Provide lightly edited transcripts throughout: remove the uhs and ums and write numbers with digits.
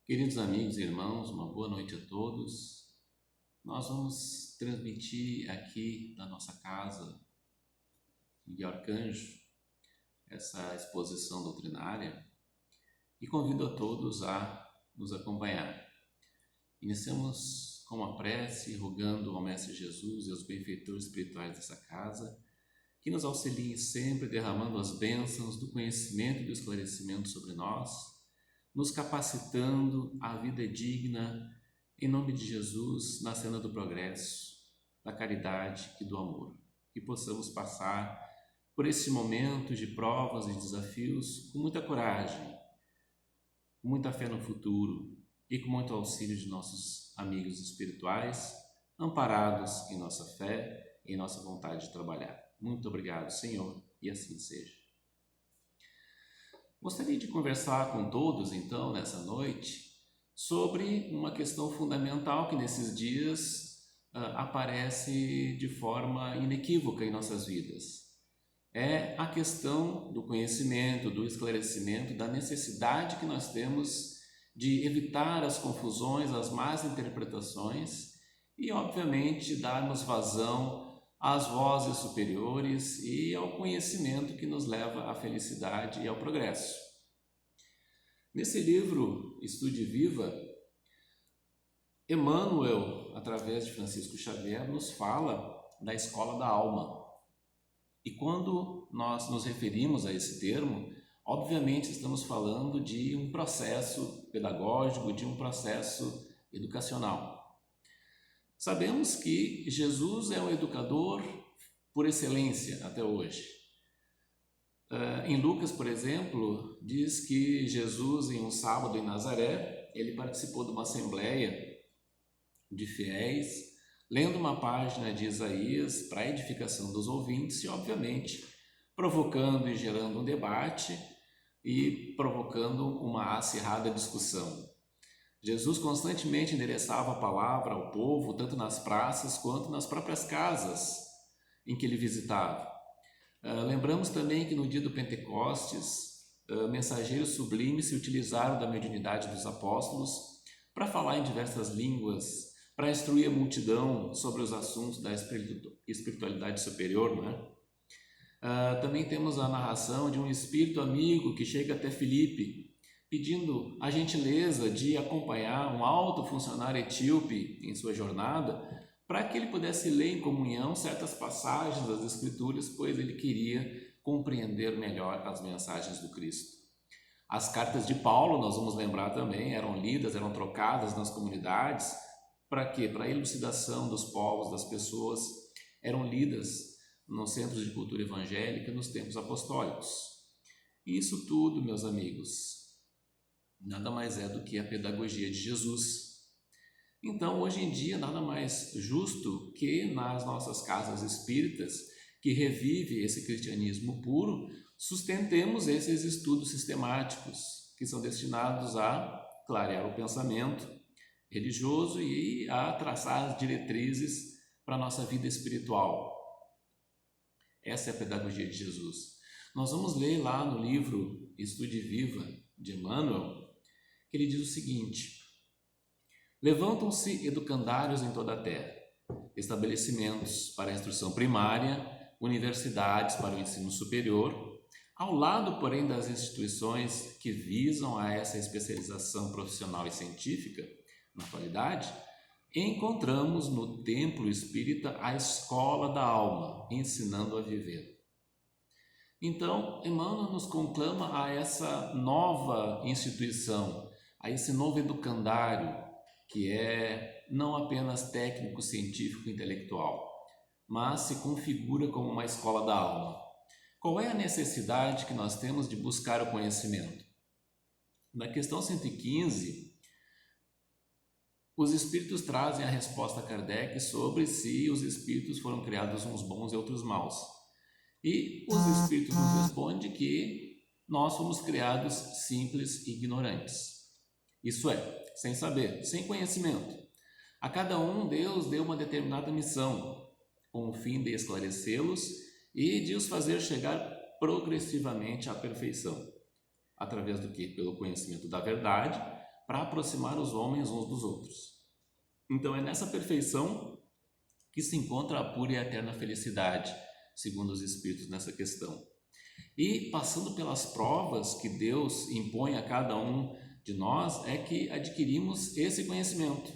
Queridos amigos e irmãos, uma boa noite a todos. Nós vamos transmitir aqui da nossa casa de Arcanjo essa exposição doutrinária e convido a todos a nos acompanhar. Iniciamos com uma prece, rogando ao Mestre Jesus e aos benfeitores espirituais dessa casa que nos auxiliem sempre derramando as bênçãos do conhecimento e do esclarecimento sobre nós, nos capacitando à vida digna, em nome de Jesus, na cena do progresso, da caridade e do amor. Que possamos passar por esse momento de provas e desafios com muita coragem, com muita fé no futuro e com muito auxílio de nossos amigos espirituais, amparados em nossa fé e em nossa vontade de trabalhar. Muito obrigado, Senhor, e assim seja. Gostaria de conversar com todos, então, nessa noite, sobre uma questão fundamental que nesses dias aparece de forma inequívoca em nossas vidas. É a questão do conhecimento, do esclarecimento, da necessidade que nós temos de evitar as confusões, as más interpretações e, obviamente, darmos vazão às vozes superiores e ao conhecimento que nos leva à felicidade e ao progresso. Nesse livro, Estude Viva, Emmanuel, através de Francisco Xavier, nos fala da escola da alma. E quando nós nos referimos a esse termo, obviamente estamos falando de um processo pedagógico, de um processo educacional. Sabemos que Jesus é o educador por excelência até hoje. Em Lucas, por exemplo, diz que Jesus, em um sábado em Nazaré, ele participou de uma assembleia de fiéis, lendo uma página de Isaías para a edificação dos ouvintes e, obviamente, provocando e gerando um debate e provocando uma acirrada discussão. Jesus constantemente endereçava a palavra ao povo, tanto nas praças quanto nas próprias casas em que ele visitava. Lembramos também que no dia do Pentecostes, mensageiros sublimes se utilizaram da mediunidade dos apóstolos para falar em diversas línguas, para instruir a multidão sobre os assuntos da espiritualidade superior, não é? Também temos a narração de um espírito amigo que chega até Filipe, pedindo a gentileza de acompanhar um alto funcionário etíope em sua jornada, para que ele pudesse ler em comunhão certas passagens das Escrituras, pois ele queria compreender melhor as mensagens do Cristo. As cartas de Paulo, nós vamos lembrar também, eram lidas, eram trocadas nas comunidades. Para quê? Para a elucidação dos povos, das pessoas, eram lidas nos centros de cultura evangélica nos tempos apostólicos. E isso tudo, meus amigos, nada mais é do que a pedagogia de Jesus. Então, hoje em dia, nada mais justo que nas nossas casas espíritas, que revive esse cristianismo puro, sustentemos esses estudos sistemáticos, que são destinados a clarear o pensamento religioso e a traçar as diretrizes para a nossa vida espiritual. Essa é a pedagogia de Jesus. Nós vamos ler lá no livro Estude Viva, de Emmanuel, que ele diz o seguinte: levantam-se educandários em toda a terra, estabelecimentos para a instrução primária, universidades para o ensino superior, ao lado, porém, das instituições que visam a essa especialização profissional e científica, na atualidade, encontramos no templo espírita a escola da alma, ensinando a viver. Então, Emmanuel nos conclama a essa nova instituição, a esse novo educandário, que é não apenas técnico, científico e intelectual, mas se configura como uma escola da alma. Qual é a necessidade que nós temos de buscar o conhecimento? Na questão 115, os espíritos trazem a resposta a Kardec sobre se os espíritos foram criados uns bons e outros maus. E os espíritos nos respondem que nós fomos criados simples e ignorantes. Isso é, sem saber, sem conhecimento. A cada um Deus deu uma determinada missão, com o fim de esclarecê-los e de os fazer chegar progressivamente à perfeição. Através do quê? Pelo conhecimento da verdade, para aproximar os homens uns dos outros. Então é nessa perfeição que se encontra a pura e eterna felicidade, segundo os Espíritos nessa questão. E passando pelas provas que Deus impõe a cada um de nós, é que adquirimos esse conhecimento.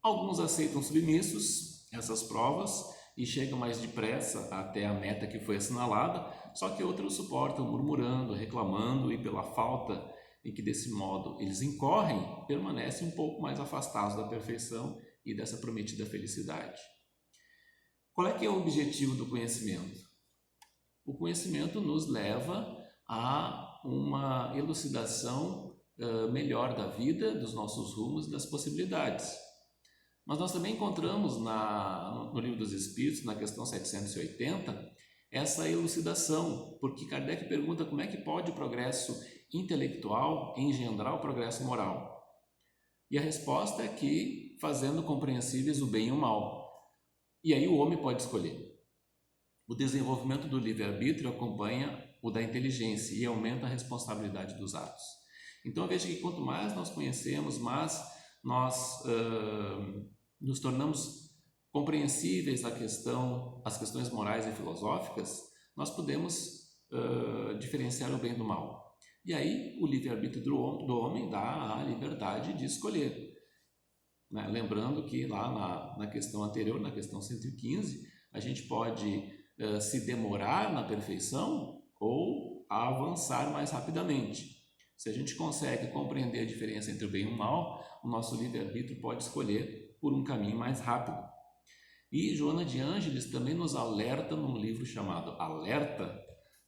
Alguns aceitam submissos essas provas e chegam mais depressa até a meta que foi assinalada, só que outros suportam murmurando, reclamando e pela falta em que desse modo eles incorrem, permanecem um pouco mais afastados da perfeição e dessa prometida felicidade. Qual é que é o objetivo do conhecimento? O conhecimento nos leva a uma elucidação melhor da vida, dos nossos rumos e das possibilidades. Mas nós também encontramos no Livro dos Espíritos, na questão 780, essa elucidação, porque Kardec pergunta como é que pode o progresso intelectual engendrar o progresso moral. E a resposta é que fazendo compreensíveis o bem e o mal. E aí o homem pode escolher. O desenvolvimento do livre-arbítrio acompanha o da inteligência e aumenta a responsabilidade dos atos. Então eu vejo que quanto mais nós conhecemos, mais nós nos tornamos compreensíveis as questões morais e filosóficas, nós podemos diferenciar o bem do mal. E aí o livre-arbítrio do homem dá a liberdade de escolher. Né? Lembrando que lá na questão anterior, na questão 115, a gente pode se demorar na perfeição ou avançar mais rapidamente. Se a gente consegue compreender a diferença entre o bem e o mal, o nosso livre-arbítrio pode escolher por um caminho mais rápido. E Joana de Ângeles também nos alerta num livro chamado Alerta,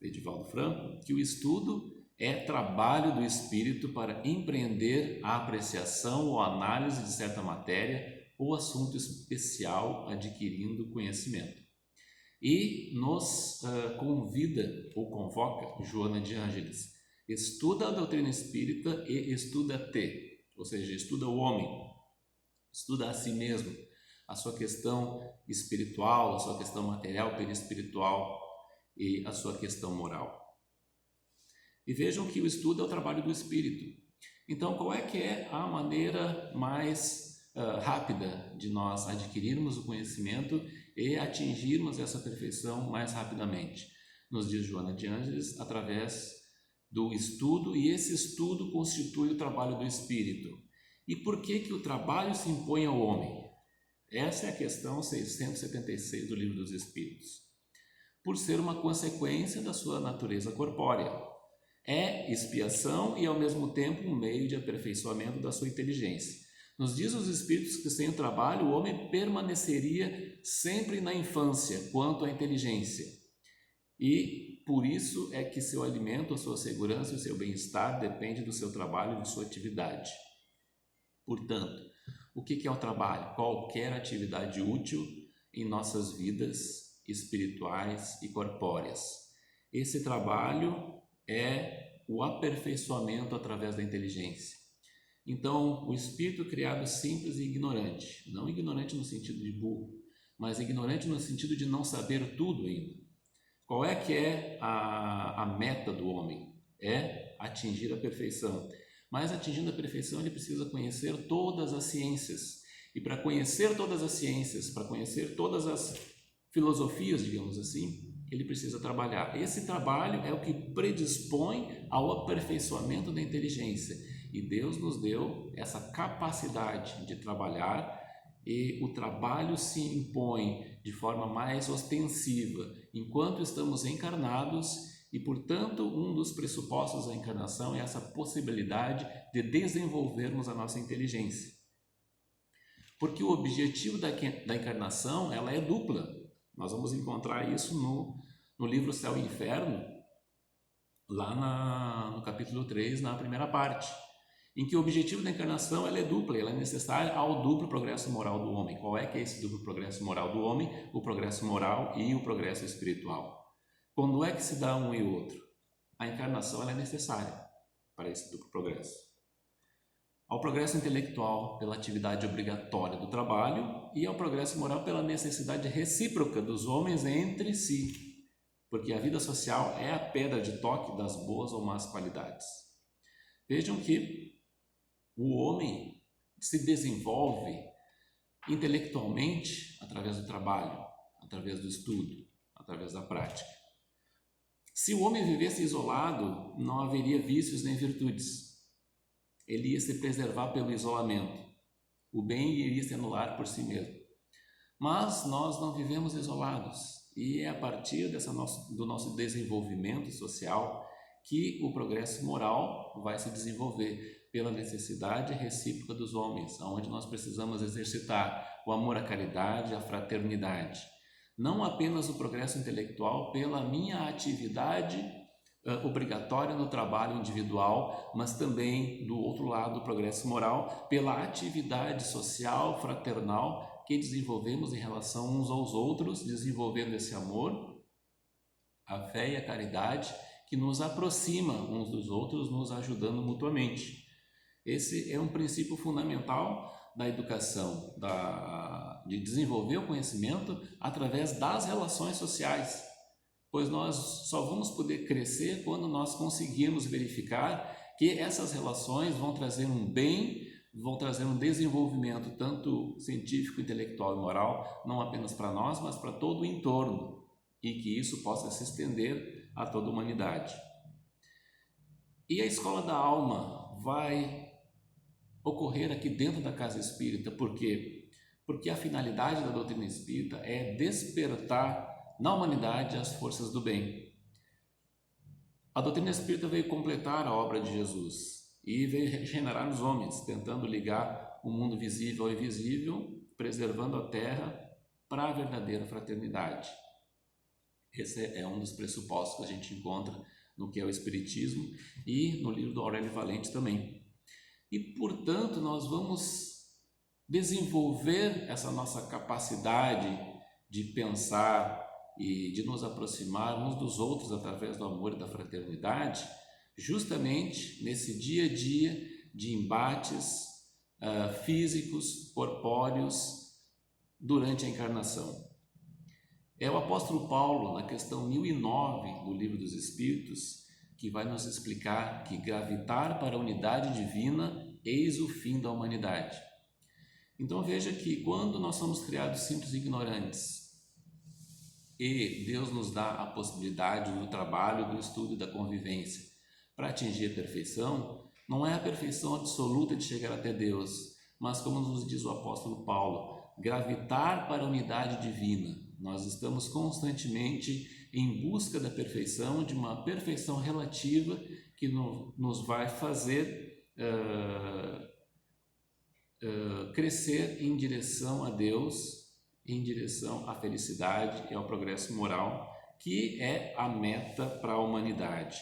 de Edivaldo Franco, que o estudo é trabalho do espírito para empreender a apreciação ou análise de certa matéria ou assunto especial, adquirindo conhecimento. E nos convida ou convoca Joana de Ângeles: estuda a doutrina espírita e estuda-te, ou seja, estuda o homem, estuda a si mesmo, a sua questão espiritual, a sua questão material, perispiritual e a sua questão moral. E vejam que o estudo é o trabalho do espírito. Então, qual é que é a maneira mais rápida de nós adquirirmos o conhecimento e atingirmos essa perfeição mais rapidamente? Nos diz Joana de Ângeles, através do estudo, e esse estudo constitui o trabalho do espírito. E por que o trabalho se impõe ao homem? Essa é a questão 676 do Livro dos Espíritos. Por ser uma consequência da sua natureza corpórea. É expiação e ao mesmo tempo um meio de aperfeiçoamento da sua inteligência. Nos diz os Espíritos que sem o trabalho o homem permaneceria sempre na infância quanto à inteligência. E por isso é que seu alimento, a sua segurança e o seu bem-estar depende do seu trabalho e de sua atividade. Portanto, o que é o trabalho? Qualquer atividade útil em nossas vidas espirituais e corpóreas. Esse trabalho é o aperfeiçoamento através da inteligência. Então, o espírito criado simples e ignorante, não ignorante no sentido de burro, mas ignorante no sentido de não saber tudo ainda. Qual é que é a meta do homem? É atingir a perfeição. Mas atingindo a perfeição, ele precisa conhecer todas as ciências. E para conhecer todas as ciências, para conhecer todas as filosofias, digamos assim, ele precisa trabalhar. Esse trabalho é o que predispõe ao aperfeiçoamento da inteligência. E Deus nos deu essa capacidade de trabalhar, e o trabalho se impõe de forma mais ostensiva enquanto estamos encarnados, e portanto um dos pressupostos da encarnação é essa possibilidade de desenvolvermos a nossa inteligência. Porque o objetivo da encarnação ela é dupla. Nós vamos encontrar isso no livro Céu e Inferno, lá no capítulo 3, na primeira parte, em que o objetivo da encarnação ela é dupla, ela é necessária ao duplo progresso moral do homem. Qual é que é esse duplo progresso moral do homem? O progresso moral e o progresso espiritual. Quando é que se dá um e o outro? A encarnação ela é necessária para esse duplo progresso. Ao progresso intelectual pela atividade obrigatória do trabalho e ao progresso moral pela necessidade recíproca dos homens entre si, porque a vida social é a pedra de toque das boas ou más qualidades. Vejam que O homem se desenvolve intelectualmente através do trabalho, através do estudo, através da prática. Se o homem vivesse isolado, não haveria vícios nem virtudes. Ele ia se preservar pelo isolamento. O bem iria se anular por si mesmo. Mas nós não vivemos isolados. E é a partir do nosso desenvolvimento social que o progresso moral vai se desenvolver pela necessidade recíproca dos homens, onde nós precisamos exercitar o amor à caridade, a fraternidade. Não apenas o progresso intelectual pela minha atividade obrigatória no trabalho individual, mas também, do outro lado, o progresso moral pela atividade social, fraternal, que desenvolvemos em relação uns aos outros, desenvolvendo esse amor, a fé e a caridade, que nos aproxima uns dos outros, nos ajudando mutuamente. Esse é um princípio fundamental da educação, de desenvolver o conhecimento através das relações sociais, pois nós só vamos poder crescer quando nós conseguirmos verificar que essas relações vão trazer um bem, vão trazer um desenvolvimento tanto científico, intelectual e moral, não apenas para nós, mas para todo o entorno, e que isso possa se estender a toda a humanidade. E a Escola da Alma vai ocorrer aqui dentro da Casa Espírita, por quê? Porque a finalidade da doutrina espírita é despertar na humanidade as forças do bem. A doutrina espírita veio completar a obra de Jesus e veio regenerar os homens, tentando ligar o mundo visível ao invisível, preservando a terra para a verdadeira fraternidade. Esse é um dos pressupostos que a gente encontra no que é o Espiritismo e no livro do Aurélio Valente também. E, portanto, nós vamos desenvolver essa nossa capacidade de pensar e de nos aproximar uns dos outros através do amor e da fraternidade, justamente nesse dia a dia de embates físicos, corpóreos, durante a encarnação. É o apóstolo Paulo, na questão 1009 do Livro dos Espíritos, que vai nos explicar que gravitar para a unidade divina, eis o fim da humanidade. Então veja que quando nós somos criados simples e ignorantes, e Deus nos dá a possibilidade do trabalho, do estudo e da convivência para atingir a perfeição, não é a perfeição absoluta de chegar até Deus, mas como nos diz o apóstolo Paulo, gravitar para a unidade divina. Nós estamos constantemente em busca da perfeição, de uma perfeição relativa que nos vai fazer crescer em direção a Deus, em direção à felicidade e ao progresso moral, que é a meta para a humanidade.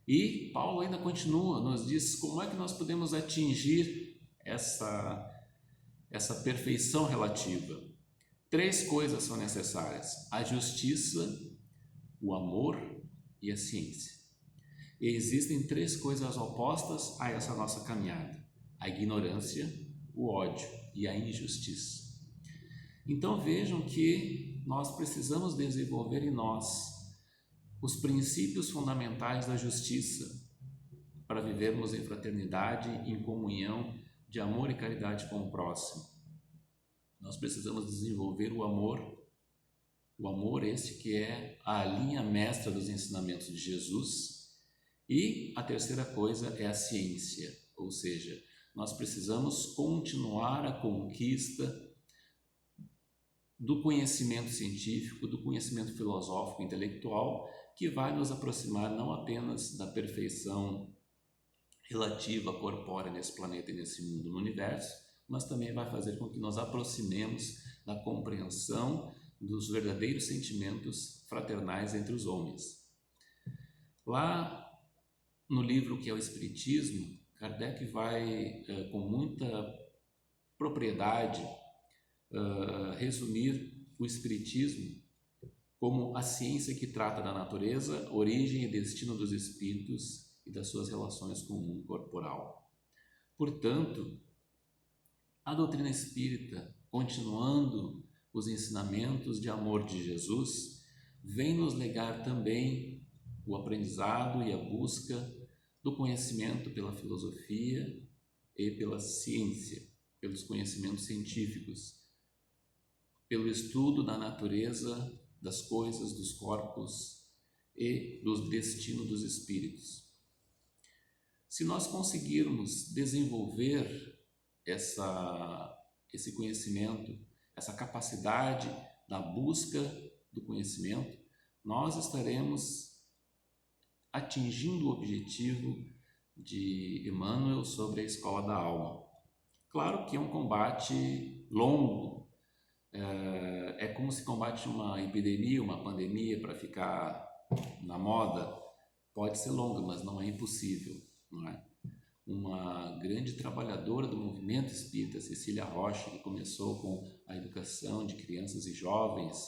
E Paulo ainda continua, nos diz como é que nós podemos atingir essa perfeição relativa. 3 coisas são necessárias: a justiça, o amor e a ciência. E existem 3 coisas opostas a essa nossa caminhada: a ignorância, o ódio e a injustiça. Então vejam que nós precisamos desenvolver em nós os princípios fundamentais da justiça para vivermos em fraternidade, em comunhão, de amor e caridade com o próximo. Nós precisamos desenvolver o amor esse que é a linha mestra dos ensinamentos de Jesus. E a terceira coisa é a ciência, ou seja, nós precisamos continuar a conquista do conhecimento científico, do conhecimento filosófico, intelectual, que vai nos aproximar não apenas da perfeição relativa corpórea nesse planeta e nesse mundo, no universo, mas também vai fazer com que nos aproximemos da compreensão dos verdadeiros sentimentos fraternais entre os homens. Lá no livro que é o Espiritismo, Kardec vai com muita propriedade resumir o Espiritismo como a ciência que trata da natureza, origem e destino dos espíritos e das suas relações com o mundo corporal. Portanto, a doutrina espírita, continuando os ensinamentos de amor de Jesus, vem nos legar também o aprendizado e a busca do conhecimento pela filosofia, e pela ciência, pelos conhecimentos científicos, pelo estudo da natureza, das coisas, dos corpos e do destino dos espíritos. Se nós conseguirmos desenvolver esse conhecimento, essa capacidade da busca do conhecimento, nós estaremos atingindo o objetivo de Emmanuel sobre a escola da alma. Claro que é um combate longo, é como se combate uma epidemia, uma pandemia para ficar na moda. Pode ser longa, mas não é impossível, não é? Uma grande trabalhadora do movimento espírita, Cecília Rocha, que começou com a educação de crianças e jovens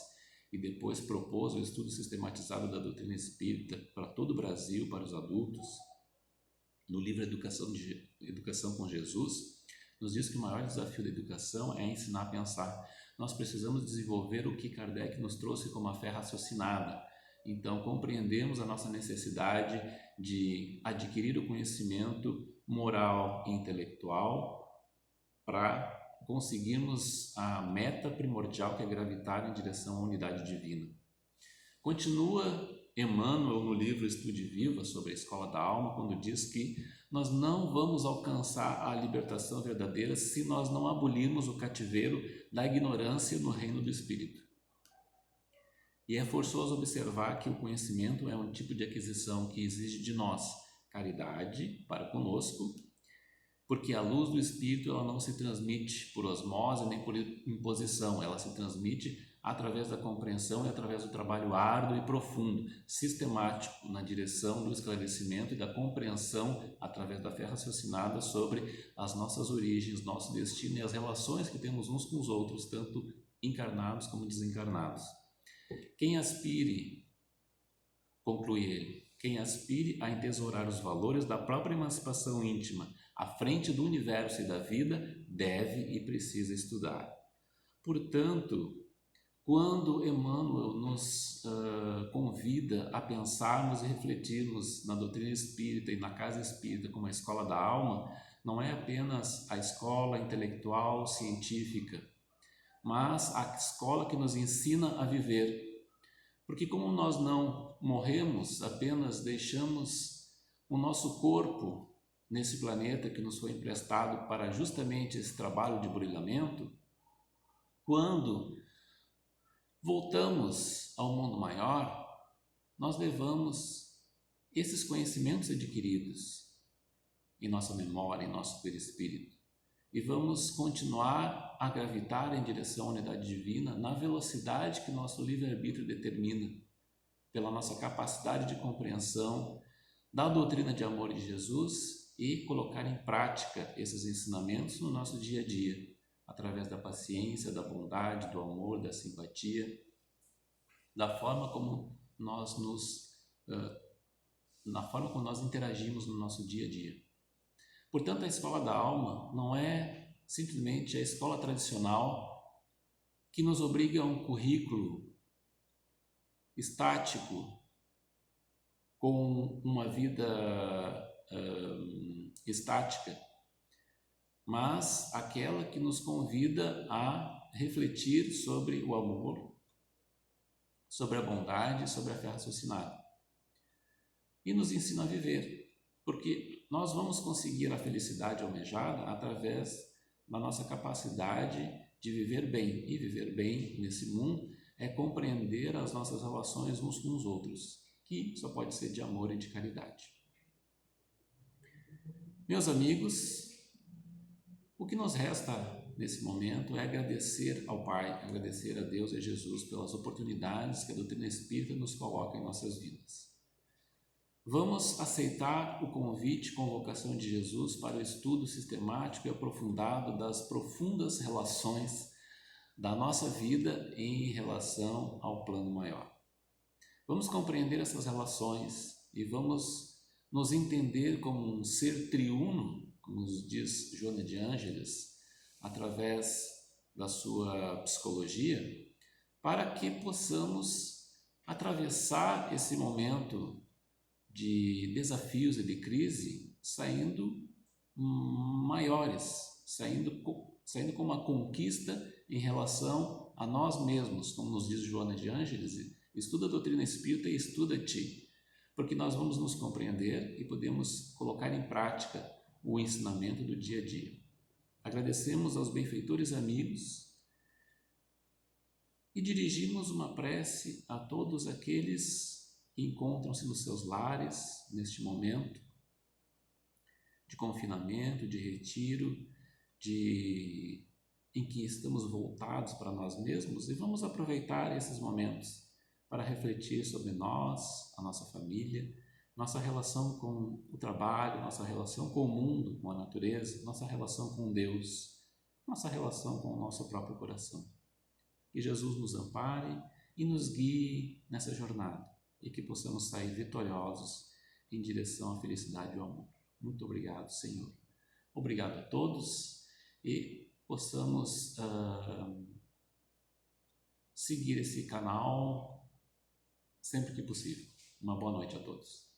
e depois propôs o estudo sistematizado da doutrina espírita para todo o Brasil, para os adultos, no livro Educação com Jesus, nos diz que o maior desafio da educação é ensinar a pensar. Nós precisamos desenvolver o que Kardec nos trouxe como a fé raciocinada. Então, compreendemos a nossa necessidade de adquirir o conhecimento moral e intelectual para conseguirmos a meta primordial, que é gravitar em direção à unidade divina. Continua Emmanuel no livro Estude Viva sobre a Escola da Alma, quando diz que nós não vamos alcançar a libertação verdadeira se nós não abolirmos o cativeiro da ignorância no reino do Espírito. E é forçoso observar que o conhecimento é um tipo de aquisição que exige de nós caridade para conosco, porque a luz do Espírito ela não se transmite por osmose nem por imposição, ela se transmite através da compreensão e através do trabalho árduo e profundo, sistemático na direção do esclarecimento e da compreensão através da fé raciocinada sobre as nossas origens, nosso destino e as relações que temos uns com os outros, tanto encarnados como desencarnados. Quem aspire, conclui ele, quem aspire a entesourar os valores da própria emancipação íntima à frente do universo e da vida, deve e precisa estudar. Portanto, quando Emmanuel nos convida a pensarmos e refletirmos na doutrina espírita e na casa espírita como a escola da alma, não é apenas a escola intelectual, científica, mas a escola que nos ensina a viver. Porque como nós não morremos, apenas deixamos o nosso corpo nesse planeta que nos foi emprestado para justamente esse trabalho de burilamento, quando voltamos ao mundo maior, nós levamos esses conhecimentos adquiridos em nossa memória, em nosso perispírito, e vamos continuar a gravitar em direção à unidade divina na velocidade que nosso livre-arbítrio determina, pela nossa capacidade de compreensão da doutrina de amor de Jesus e colocar em prática esses ensinamentos no nosso dia a dia, através da paciência, da bondade, do amor, da simpatia, da forma como nós interagimos no nosso dia a dia. Portanto, a escola da alma não é simplesmente a escola tradicional que nos obriga a um currículo estático, com uma vida estática, mas aquela que nos convida a refletir sobre o amor, sobre a bondade, sobre a fé raciocinada, e nos ensina a viver, porque nós vamos conseguir a felicidade almejada através da nossa capacidade de viver bem, e viver bem nesse mundo é compreender as nossas relações uns com os outros, que só pode ser de amor e de caridade. Meus amigos, o que nos resta nesse momento é agradecer ao Pai, agradecer a Deus e a Jesus pelas oportunidades que a doutrina espírita nos coloca em nossas vidas. Vamos aceitar o convite, convocação de Jesus para o estudo sistemático e aprofundado das profundas relações da nossa vida em relação ao plano maior. Vamos compreender essas relações e vamos nos entender como um ser triuno, como nos diz Joana de Ângeles, através da sua psicologia, para que possamos atravessar esse momento de desafios e de crise, saindo maiores, saindo com uma conquista em relação a nós mesmos, como nos diz Joana de Ângeles: estuda a doutrina espírita e estuda-te, porque nós vamos nos compreender e podemos colocar em prática o ensinamento do dia a dia. Agradecemos aos benfeitores amigos e dirigimos uma prece a todos aqueles que encontram-se nos seus lares neste momento de confinamento, de retiro, em que estamos voltados para nós mesmos, e vamos aproveitar esses momentos para refletir sobre nós, a nossa família, nossa relação com o trabalho, nossa relação com o mundo, com a natureza, nossa relação com Deus, nossa relação com o nosso próprio coração. Que Jesus nos ampare e nos guie nessa jornada e que possamos sair vitoriosos em direção à felicidade e ao amor. Muito obrigado, Senhor. Obrigado a todos e possamos seguir esse canal sempre que possível. Uma boa noite a todos.